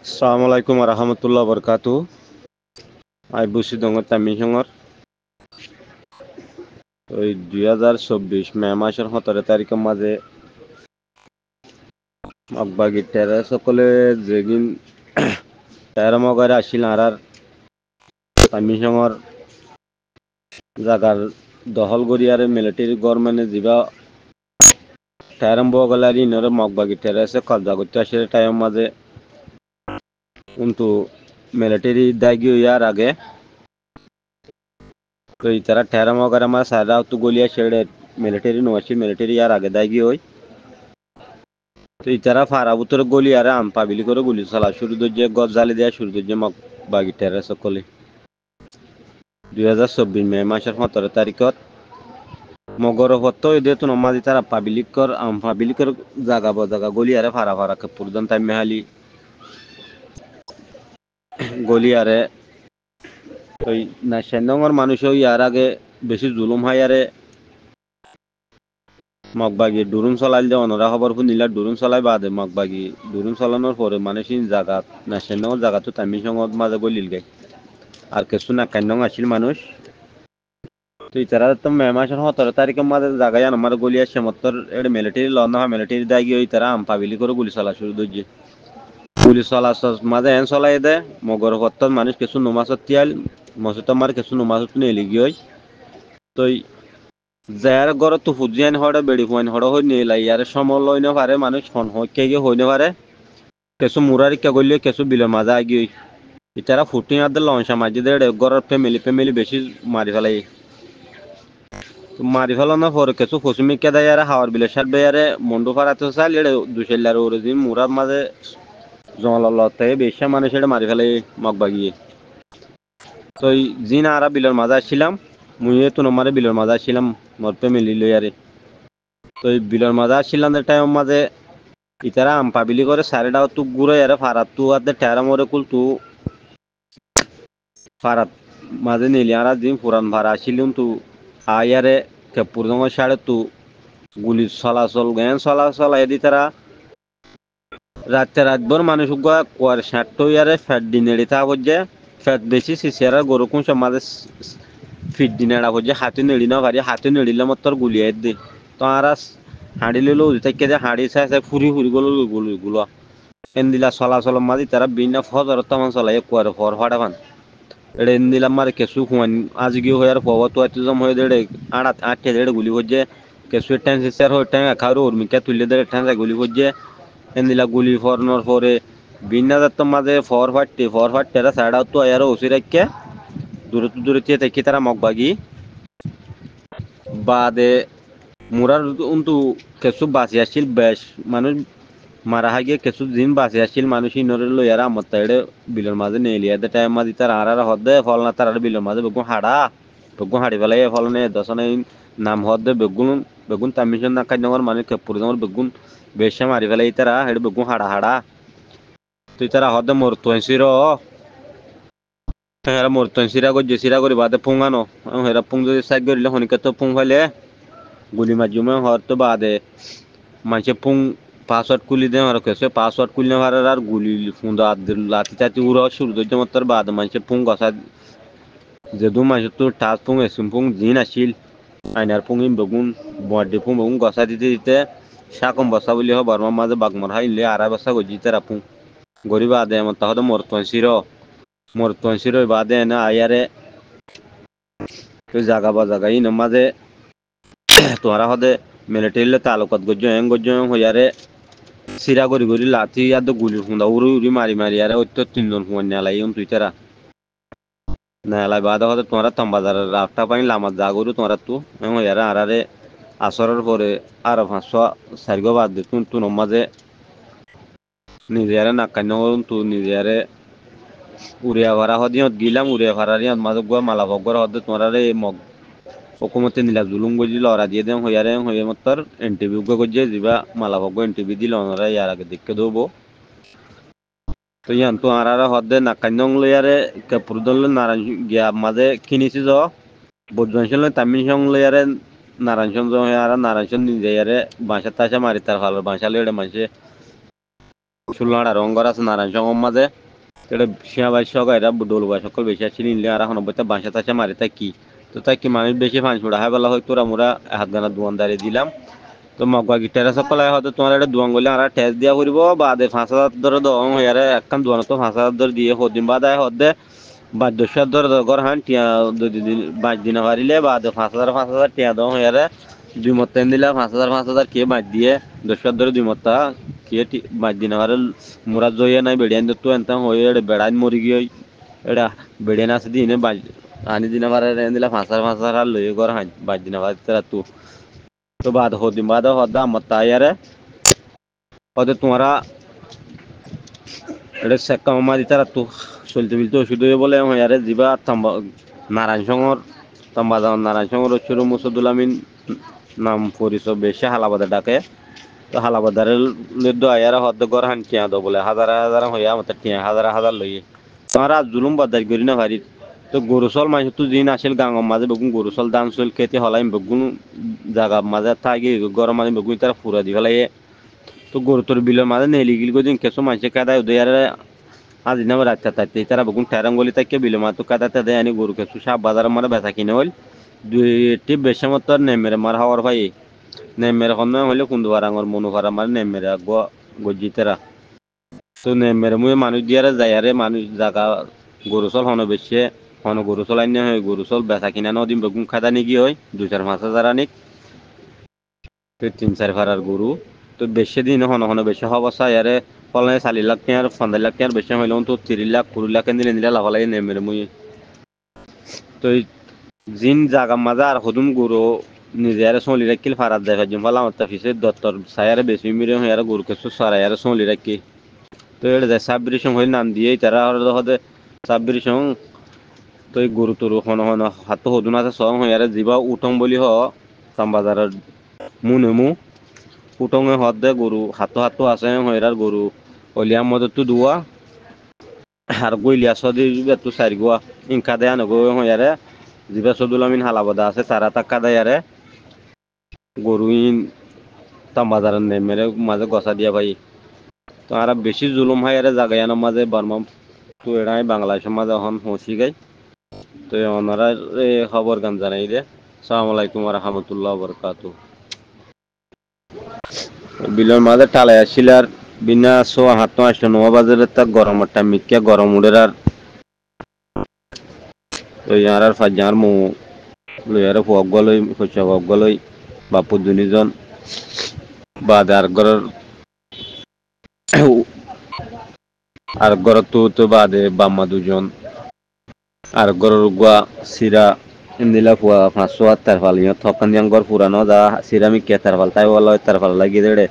Assalamu alaikum warahmatullahi wabarakatuh. আই বুসি দঙ্গ তামি সঙ্গর ওই 2024 মে মাসের 17 তারিখের মাঝে মগবাগি টেরা সকলে যেগিন টেরা মগারে আসিল আর তামি সঙ্গর জাগার দহল করি আর মিলিটারি গভর্নমেন্টে যা টেরাম বগলারি ইনরে মগবাগি টেরা এসে কবজা করতে আসে টাইম মাঝে কিন্তু মিলিটারি দাগি ইয়ার আগে তো ইতারা টেরা মগারে আমার সারা তো গলিয়া ছেড়ে মিলিটারি নওয়াসি মিলিটারি ইয়ার আগে দাগি হই তো ইতারা ফারাবুতর গলি আর আম পাবিলি করে গুলি চলা শুরু যে গজ জালি দেয়া শুরু যে মগ বাগি টেরা সকলে 2024 মে মাসের 17 তারিখত মগর হত এদের তো নমাজি তারা পাবিলিকর আম পাবিলিকর জাগা বজাগা গলি আরে ফারা ফারা কে পুরদন টাইম মেহালি গলি আরে ওই না সেন্দঙ্গর মানুষ ইয়ার আগে বেশি জুলুম হয় আরে মগবাগি ডুরুন চলাইল দে অনরা খবর শুনিলা ডুরুন চলাই বাদে মগবাগি ডুরুন চলানোর পরে মানুষ জায়গা না সেন্দঙ্গর জায়গাতো তামি সঙ্গত মাঝে গলিল গে আর কিছু না কান্নং আসিল মানুষ তো ইতারা তো মে মাসের 17 তারিখের মাঝে জায়গায় আমার গলিয়া সেমত্তর এটা মিলিটারি লন হয় মিলিটারি দাগি ওই তারা আম পাবিলি করে গুলি চলা শুরু করছে গুলি চলা মাঝে এন চলাই দে মগর হত্তর মানুষ কিছু নুমাসত তিয়াল মসুত আমার কিছু নুমাসত নেলি গিয়ে তো যার ঘরে তো ফুজিয়ান হড়ে বেড়ি ফুয়ান হড়ে হই নেলাই ইয়ার সমল লইনে পারে মানুষ ফোন হইকে গিয়ে হইনে পারে কিছু মুরারিকা গলিয়ে কিছু বিলের মাঝে আগিয়ে ইতারা ফুটিং আদে লঞ্চা মাঝে দে ঘরের ফ্যামিলি বেশি মারি ফেলাই মারি ফেলানোর পরে কিছু ফসুমিকা দেয় আর হাওয়ার বিলে সার বেয়ারে মন্ডু ফারাতে চাল এড়ে দুশেলার ওরে দিন মুরার মাঝে জঙ্গলতে বেশি মানুষ এটা মারি ফেলে মগবাগিয়ে তো জিন আরা বিলের মাঝে আসছিলাম মুইয়ে তো নমারে বিলের মাঝে আসছিলাম মোর ফ্যামিলি লইয়ারে তো বিলের মাঝে আসছিলাম টাইম মাঝে ইতারা আম পাবিলি করে সারেডাও তু ঘুরে আরে ফারাত তু আদে টেরা মরে কুল তু ফারাত মাঝে নিলি আর দিন পুরান ভাড়া আসছিলাম তু আয়ারে কেপুরদঙ্গ সাড়ে তু গুলি চলাচল জ্ঞান চলাচল এদি তারা রাতভর মানুষ কুয়ার ষাট ইয়ারে ফ্যাট দিনে তা হচ্ছে ফ্যাট বেশি সিসিয়ার গরু কোন মাঝে ফিট দিনে হচ্ছে হাতে নেড়ি না পারি হাতে নেড়িলে মত তোর গুলিয়ে দি তো আর হাঁড়ি লিলো তাকে যে হাঁড়ি চাই চাই ফুরি গেল গুলো এন্দিলা চলাচল মাঝে তারা বিনা ফজর তখন চলাই কুয়ার ফর ফাড়া ফান এটা এন্দিলাম মারে কেঁচু খুয়ান আজ গিয়ে হয়ে আর পবত জম হয়ে দেড়ে আটে দেড়ে গুলি হচ্ছে কেঁচু টাইম সিসিয়ার হয়ে টাইম খাওয়ার উর্মিকা তুলে দেড়ে টাইম গুলি হচ্ছে এন্দিলা গুলি ফরনোর পরে বিনা যাত্র মাঝে ফর ফাটতে সাইডাও তো আর ওসি রাখকে দূরে থেকে তারা মগবাগি বাদে মুরার কিন্তু কিছু বাঁচি আসছিল বেশ মানুষ মারা হাগিয়ে কিছু দিন বাঁচি আসছিল মানুষ ইনরে লইয়ারা আমার তাইডে বিলের মাঝে নেলিয়া দে টাইম মাঝে তার আর হদে ফল না তার বিলের মাঝে বেগুন হাড়ি ফেলাই ফল নে দশনে নাম হদে বেগুন তামিশন না খাই নগর মানে কেপুর নগর বেগুন বেশে মারি ফেলাই তারা হেড বেগুন হাড়া তুই তারা হদে মরতুয়াইছির হেরা মরতুয়াইছিরা গজ্জে সিরা করি বাদে পুঙ্গানো হেরা পুং যদি সাইড করিলে হনিকে তো পুং ফাইলে গুলি মাঝুমে হওয়ার তো বাদে মানুষে পুং পাসওয়ার্ড খুলি দেয় আর কেসে পাসওয়ার্ড খুললে পারে আর গুলি ফুঁদা লাতি টাতি উড়া শুরু করতে মত বাদে মানুষে পুং গসা যেদু মানুষ তো টাচ পুং এসিম পুং জিন আসিল আইনার পুং বেগুন বডি পুং বেগুন গসা দিতে সাকম বসা বলি হ বর্মার মাঝে বাগমর হাইলে আড়াই বসা গজি তারা পুং গরিব আদে মত হদে মরতুয়াইছির বাদে না আয়ারে জাগা বা জাগা ইন মাঝে তোরা হদে মিলিটারি তালুকাত গজ্জ হইয়ারে সিরা গরি লাথি ইয়াদ গুলি ফুঁদা উড়ি মারি আরে ওই তো তিনজন ফুয়ান নেলাই তুই তারা নেলাই বাদে হদে তোমরা তম্বাজার রাস্তা পাই লামাত যা গরু তোমরা তু হইয়ারে আরারে আসরের পরে আর 500 বাদ দে তুন মাঝে নিজেরে নাকান্য তু নিজেরে উড়িয়া ভাড়া হদিয়ত গিলাম উড়িয়া ভাড়ার মাঝে গুয়া মালা ভগর হদে তোমরা রে মগ হুকুমতে নিলা জুলুম গজি লড়া দিয়ে দেন হইয়ারে মতর ইন্টারভিউ গজে যাবা মালা ভগ ইন্টারভিউ দিল ওনারা ইয়ার আগে দেখে দেবো তো ইয়ান তো আর হদে নাকান্যং লইয়ারে কাপুরদল নারায়ণ গিয়া মাঝে কিনিছি য বৈদ্যংশন তামিল সং লইয়ারে নারায়ণ আর নারায়ণ নিজে ইয়ারে বাসা তাসা মারি তার ভালো বাসা লইয়ারে মানুষে ষোলনাটা রঙ্গর আছে নারায়ণ সঙ্গম মাঝে এটা সিয়াবাই সগ এরা দোলবাই সকল বেশি আছে নিলে আর এখন বইতে বাসা তাছে মারি তাই কি তো তাই কি মানুষ বেশি ফাঁস ফুড়া হয় বলা হয় তোরা মোরা হাত গানা দোয়ানদারি দিলাম তো মগবা গিটারে সকল হয়তো তোমার এটা দোয়ান গলে আর টেস্ট দিয়া ফুরিব বাদে 5,000 ধরে দোয়ান হইয়ারে একখান দোয়ান তো 5,000 ধরে দিয়ে হদিন বাদে হদে বাদ্যসার ধরে ঘর হান টিয়া দুই দিন 5 দিন হারিলে বাদে 5,000 টিয়া দোয়ান হইয়ারে 2 মত দিলা 5,000 কে বাদ দিয়ে 10 ধরে 2 মত কে 5 দিন হারে মুরাদ জইয়া নাই বেড়িয়ান তো এনতা হয়ে বেড়াইন মরি গিয়ে এটা বেড়িয়ান আছে দিনে আনি দিন হারে দিলা 5,000 আর লই ঘর হান 5 দিন হারে তারা তো বাদ হদিন বাদে হদা মত আয়ারে হয়তো তোমরা এটা সেক্কা মামা দিতারা তো চলতে বিলতে ওষুধ বলে ইয়ারে জিবা তাম্বা নারায়ণ সংঘর তাম্বা নারায়ণ সংঘর শুরু মুসদুল আমিন নাম পরিচয় বেশি হালাবাদে ডাকে তো হালাবাদারের লিদ্দ আয়ারা হদ্দ গর হান টিয়া দো বলে হাজার হাজার হইয়া মতো টিয়া হাজার হাজার লইয়ে তোমারা জুলুম বাদার করি না ভারি তো গরুসল মাঝে তো দিন আসিল গাঙর মাঝে বেগুন গরুসল দান চল খেতে হলাইম বেগুন জায়গা মাঝে থাকি গরম মাঝে বেগুন তারা ফুরা দি ফেলাই তো গরু তোর বিলের মাঝে নেলি গিল দিন কেসো মানুষে কাদায় উদয়ারে আজ দিন রাত তাইতে তারা বেগুন ঠেরাঙ্গলি তাকে বিলে মা তো কাদাতে দেয় আনি গরু কেসো সাপ বাজার মানে বেচা কিনে হইল দুইটি বেশি মতো নেমেরে মার হওয়ার ভাই নেমেরে হন্য হইলে কুন্দুবার আঙর মনুভার আমার নেমেরে গজিতেরা তো নেমেরে মুই মানুষ দিয়ারে যায়ারে মানুষ জাগা গরু চল হন বেশি হন গরু চল আনি হয় গরু চল বেচা কিনা নদীম বেগুন খাদা নিগি হয় 2-4-5 হাজার আনিক 3-4 ফারার গরু তো বেশি দিন হন হন বেশি হবসা ইয়ারে ফলে 4 লাখ টাকার 15 লাখ টাকার বেশি হইলে তো 3 লাখ 20 লাখ দিলে নিলে লাভ লাগে নেমেরে মুই তো জিন জাগা মাজা আর হদুম গরু নিজের চলি রাখিল ফারাত দেয় ভাজি ফলা আমার পিছে দত্তর সায়ারে বেশি মিরে হইয়ারে গরু কিছু সারাইয়ারে চলি রাখি তো এটা যায় সাব্বির সং হয়ে নাম দিয়ে তারা হদে সাব্বির সং তো এই গরু তরু হন হন হাত হদুন আছে সং হইয়ারে যিবা উঠং বলি হ তামবাজারের মুনেমু উঠঙে হদ দে গরু হাতো আছে হইরার গরু অলিয়ার মধ্যে তো দুয়া আর গইলিয়া সদি তো সারি গোয়া ইনকা দেয়া নগো হইয়ারে যিবা সদুল আমিন হালাবাদা আছে তারা তাক্কা দেয়ারে গরু ইন তামবাজারের নেমেরে মাঝে গসা দিয়া ভাই তো আর বেশি জুলুম হয় আরে জাগায়ানোর মাঝে বার্মা তো এরাই বাংলাদেশের মাঝে এখন পৌঁছি গাই তো ওনারা খবর গান জানাই রে সালাম আলাইকুম রহমতুল্লাহ বরকাতু বিলের মাঝে টালাই আসছিল আর বিনা 8:09 তা গরমের টাইম মিক্কা গরম উড়ের আর ওই আর ফাজার মু লইয়ারে ফুয়াক গলই হইছে ফুয়াক গলই বাপু দুনিজন বাদ আর গর তো বাদে বাম্মা দুজন আর গরুর গুয়া সিরা ইন্দিলা ফুয়া 578 ফাল ইয়া থকান দিয়াং গর পুরানো যা সিরামিক কে তার ফাল তাই বলা তার ফাল লাগি দেড়ে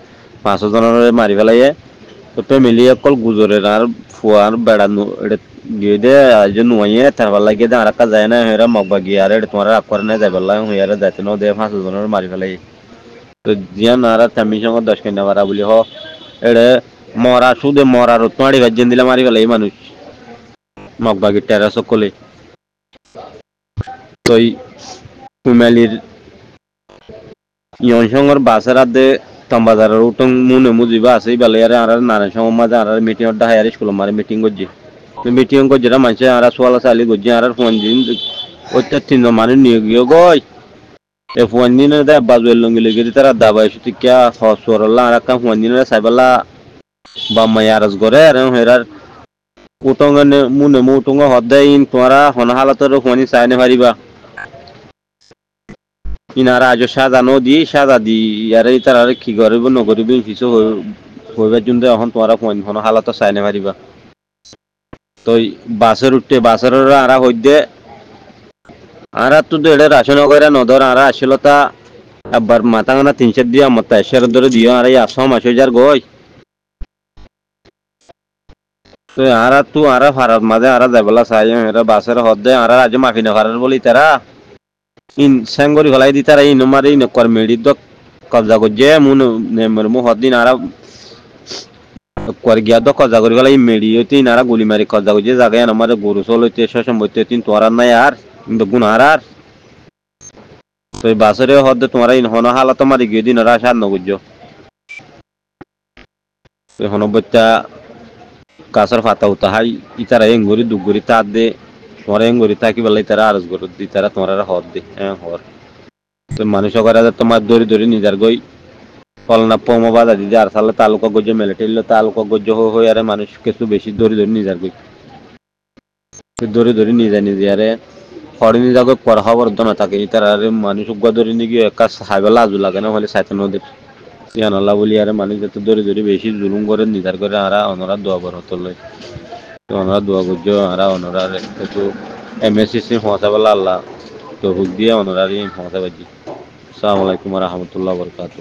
500 জনের মারি ফেলাইয়ে তো মিলিয়ে কল গুজরে আর ফুয়ার বেড়ানো এটা গিয়ে দে আজ নুয়ে তার ফাল লাগি দে আর কা যায় না হেরা মগবা গিয়ে আর এটা তোমার আকর না যাই বললা হইয়ারে যাইতে ন দে 500 জনের মারি ফেলাই তো জিয়া নারা তামি সঙ্গ 10 কিনা বারা বলি হ এটা মরা সুদে মরার তোমারি ভাজ্যেন দিলা মারি ফেলাই মানুষ মগবা গিয়ে টেরা সকলে তই কুমালির ইয়ন সঙ্গর বাসের আদে তামবাজারের উঠং মুনে মুজিবা আছে বালায়ারে আর নারায়ণ সঙ্গ মাঝে আর মিটিং অড্ডা হায়ার স্কুল মারে মিটিং গজ্জি মিটিং গজ্জিরা মানুষে আর সোয়ালা চালি গজ্জি আর ফোন দিন ওইটা 3 মানুষ নিয়ে গিয়ে গই এ ফোন দিন দে বাজুয়ের লঙ্গি লেগে তারা দাবাই সুতি কিয়া হসরলা আর কাম ফোন দিন সাইবালা বাম্মা ইয়ারস করে আর হেরার উঠং মুনে মু উঠং হদ্দে ইন তোরা হন হালাতর ফোনি চাইনে পারিবা ইনারা আজ সাজা দি ইয়ারে তারা কি করিব নকরিব কিছু হইবার জন্য এখন তোমারা ফোন ফোন হালাত চাইনে পারিবা তো বাসের উঠতে বাসের আরা হইদে আর তো এড়ে রাশন করে নদর আর আসিল তা একবার মাথাঙানা 300 দিয়া মত এসের ধরে দিও আর এই আসাম আসে যার গই তো আর ফারাত মাঝে আর যাইবলা চাই এরা বাসের হদ্দে আর আজ মাফি না ফারার বলি তারা ইন সেঙ্গরি ফলাই দি তারা ইন মারে ইন কর মেডি দ কবজা করছে মু হদ্দিন আর কর গিয়া দ কবজা করি ফলাই মেডি হইতে ইনারা গুলি মারি কবজা করছে জায়গায় আমার গরু চল হইতে শেষম হইতে তিন তোরার নাই আর বেগুন আর তো বাসরে হদ্দে তোমার ইন হন হালাত মারি গিয়ে দিন আর সার নগুজ এখন বইটা কাছার ফাতা উতা হাই ইতারা এঙ্গুরি দুগুরি তার দে তোমার এঙ্গুরি থাকি বলে ইতারা আরজ গরু দি তারা তোমার হর দে হ্যাঁ হর তো মানুষ করে তোমার দড়ি দড়ি নিজার গই ফলনা পমো বাধা দিদি আর সালে তালুকা গজ্জ মেলে টেললো তালুকা গজ্জ হয়ে আরে মানুষ কিছু বেশি দড়ি দড়ি নিজার গই দড়ি দড়ি নিজে নিজে আরে হরে নিজা গই পর খবর দনা থাকে ইতারা আরে মানুষ উগ্র দড়ি নিয়ে একা হাইবে লাজু লাগে না হলে সাইতে নদীর ইয়ান আল্লাহ বলি আরে মানুষ যাতে দড়ি দড়ি বেশি জুলুম করে নিজার করে আরা অনরা দোয়া বড় হতো লয় তো অনরা দোয়া গজ্জ আরা অনরা একটু এমএসসি পৌঁছাবেলা আল্লাহ তো হুক দিয়ে অনরা পৌঁছাবাজি আসসালামু আলাইকুম রহমতুল্লাহ বরকাত